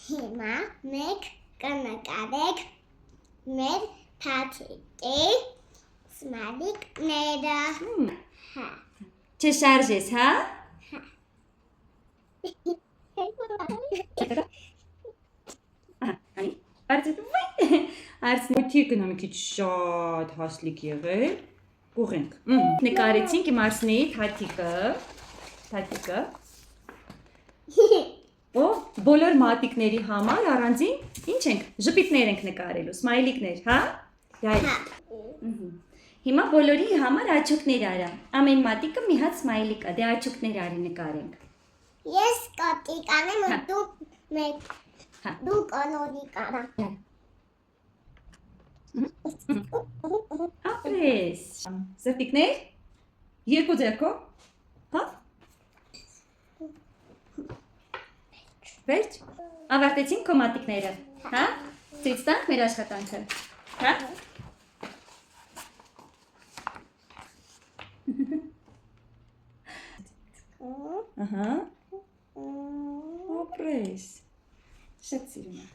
Հիմա մենք կնկարենք մեր թաթիկի սմայլիկները։ Չշարժ ես, հա? Արցնոթի գնամ քիչ շատ հասլիկ եղել։ Կուղենք։ Նկարեցինք իմ Արսնեի թաթիկը։ Օ, բոլոր մատիկների համար առանձին ինչ ենք, ժպիտներ ենք նկարելու, սմայլիկներ, հա? Հիմա բոլորի համար աչուկներ արա։ Ամեն մատիկը մի հատ սմայլիկ է, դե աչուկներ արի նկարենք։ Ես կոտիկ անեմ, դու կոնորիկ արա։ Ապրես։ Սրտիկներ, երկու ձեռքով, հա? Վերջ, ավարտեցինք քո մատիկները, հա? Ցույց տանք մեր աշխատանքը, հա? Ահա։ Ապրես։ Շատ սիրում եմ։